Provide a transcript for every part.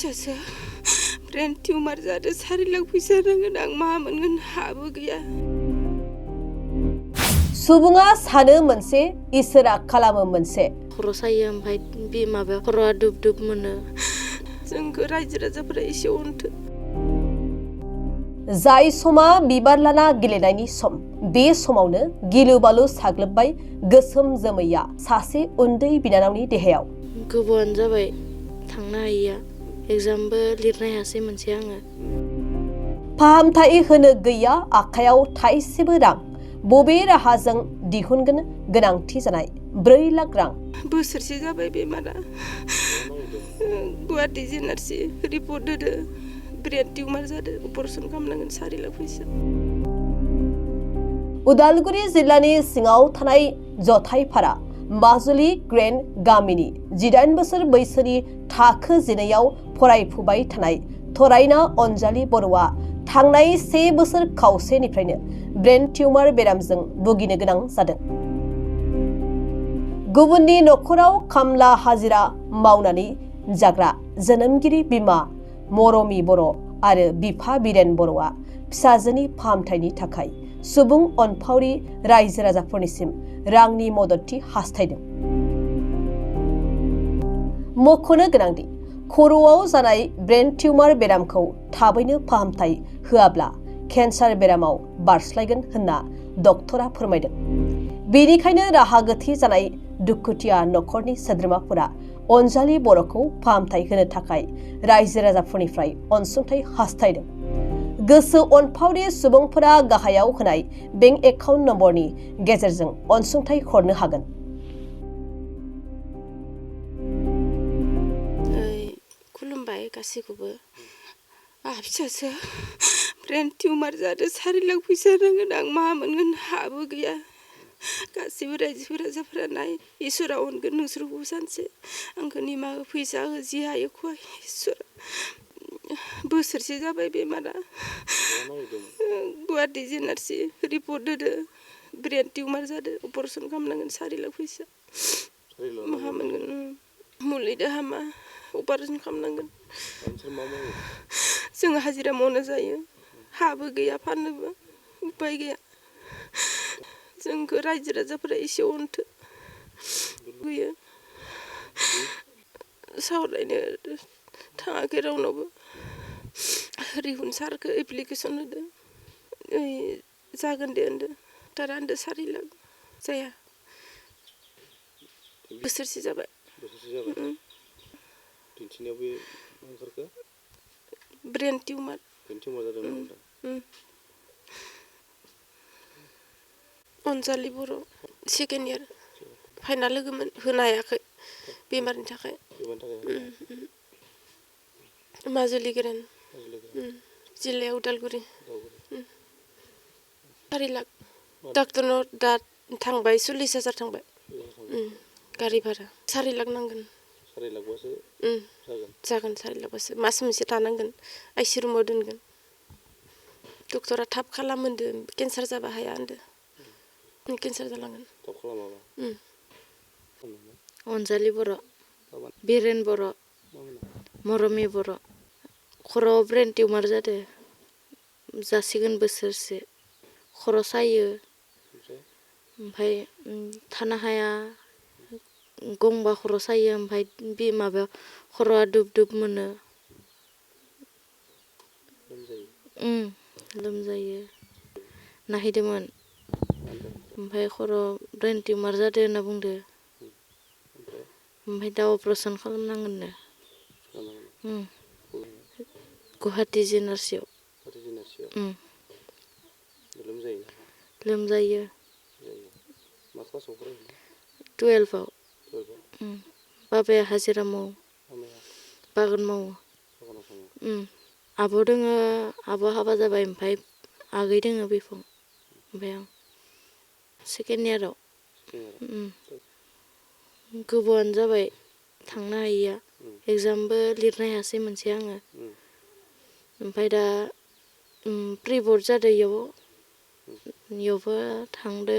फिसासो brain tumour जादों 4 लाख फैसा नांगोन आं मा मोनगोन हाबो गैया। सुबुङा सानो मोनसे इसोरा खालामो मोनसे। खर' सायो ओमफ्राय बे माबा खर'आ दुब दुब मोनो। जोंखौ रायजो राजाफोरा एसे अनथो। जाय समा बिबार लाना गेलेनायनि सम बे समावनो गिलु बालु साग्लोबबाय गोसोम जोमैया सासे उन्दै बिनानावनि देहायाव। गोबावानो जाबाय थांनो हायिया एग्जामबो लिरनो हायासै मोनसे आङो। फाहामथाय होनो गैया आखायाव थाइसेबो रां। बबे राहाजों दिहुनगोन गोनांथि जानाय 4 लाख रां। बोसोरसे जाबाय बेमारा। गुवाहाटी जेनारसि रिपर्ट होदो ब्रेन टिउमार जादों अपारेशन खालामनांगोन 4 लाख फैसा। उदालगुरि जिल्लानि सिङाव थानाय जथाइपारा माजुलि ग्रेन्ड गामिनि 18 बोसोर बैसोनि थाखो 9आव फरायफुबाय थानाय थरायना अनजालि बर'आ थांनाय 1 बोसोर खावसेनिफ्रायनो ब्रेन टिउमार बेरामजों भुगिनो गोनां जादों। गुबुननि न'खराव खामला हाजिरा मावनानै जाग्रा जोनोमगिरि बिमा मरमि बर' आरो बिफा बिरेन बर'आ फिसाजोनि फाहामथायनि थाखाय सुबुं अनफावरि रायजो राजाफोरनिसिम रांनि मददथि हास्थायदों। मख'नो गोनांदि खर'आव जानाय ब्रेन टिउमार बेरामखौ थाबैनो फाहामथाय होआब्ला केन्सार बेरामाव बारस्लायगोन होनना डक्टरा फोरमायदों। बेनिखायनो राहा गोथे जानाय दुखुथिया न'खरनि सोद्रोमाफोरा अनजालि बर'खौ फाहामथाय होनो थाखाय रायजो राजाफोरनिफ्राय अनसुंथाय हास्थायदों। गोसो अनफावरि सुबुंफोरा गाहायाव होनाय बेंक एकाउन्ट नम्बरनि गेजेरजों अनसुंथाय हरनो हागोन। खुलुमबाय गासैखौबो। फिसासो ब्रेन टिउमार जादों 4 लाख फैसा नांगोन आं मा मोनगोन हाबो गैया। गासैबो रायजो राजाफोरा नाय इसोरा अनगोन नोंसोरखौबो सानसे आंखौ निमाहा हो फैसा हो जि हायो खय इसोरा। बोसोरसे जाबाय बेमारा। गुवाहाटी जेनारसि रिपर्ट होदो ब्रेन टिउमार जादों अपारेशन खालामनांगोन 4 लाख फैसा। माहा मोनगोन मुलिदो हामा अपारेशन खालामनांगोन। जों हाजिरा मावनो जायो हाबो गैया फाननोबो उपाय गैया। जोंखौ रायजो राजाफोरा एसे अनथो होयो। सावरायनो थाङाखै रावनावबो। रिहुन सारखौ एप्लिकेसन होदो जागोन दे होनदो दारा होनदो 4 लाख जाया। बोसोरसे जाबाय। दिन्थिनायाव बे ओंखारखो ब्रेन टिउमार जादों नोंथां। अनजालि बर' सेकेन्ड इयार फाइनाल लोगोमोन होनो हायाखै बेमारनि थाखाय। माजुलि ग्रेन्ड जिल्लाया उदालगुरि। 4 लाख डाक्टरनाव दा थांबाय 40,000 थांबाय। गारि भारा 4 लाख नांगोन। 4 लाखबासो जागोन 4 लाखबासो मास मोनसे थानांगोन आइसि रुमाव दोनगोन। डक्टरा थाब खालाम होनदो केन्सार जाबा हाया होनदो। केन्सार जालांगोन। थाब खालामाबा। अनजालि बर' बिरेन बर' मरमि बर' खर'आव ब्रेन टिउमार जादों जासिगोन बोसोरसे। खर' सायो ओमफ्राय थानो हाया गंबा खर' सायो ओमफ्राय बे माबा खर'आ दुब दुब मोनो। लोमजायो नायहैदोंमोन ओमफ्राय खर' ब्रेन टिउमार जादों होनना बुंदो। ओमफ्राय दा अपारेशन खालामनांगोननो। गुवाहाटी जेनारसियाव। लोमजायो। मा क्लासाव फरायो? 12आव। बाबाया हाजिरा मावो बागान मावो। आब' दोङो आब' हाबा जाबाय ओमफ्राय आगै दोङो बिफं ओमफ्राय आं सेकेन्ड इयाराव। गोबावानो जाबाय थांनो हायिया एग्जामबो लिरनो हायासै मोनसे आङो। ओमफ्राय दा प्रि बर्ड जादों इयावबो थांदो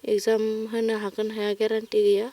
एग्जाम होनो हागोन हाया गेरान्टि गैया।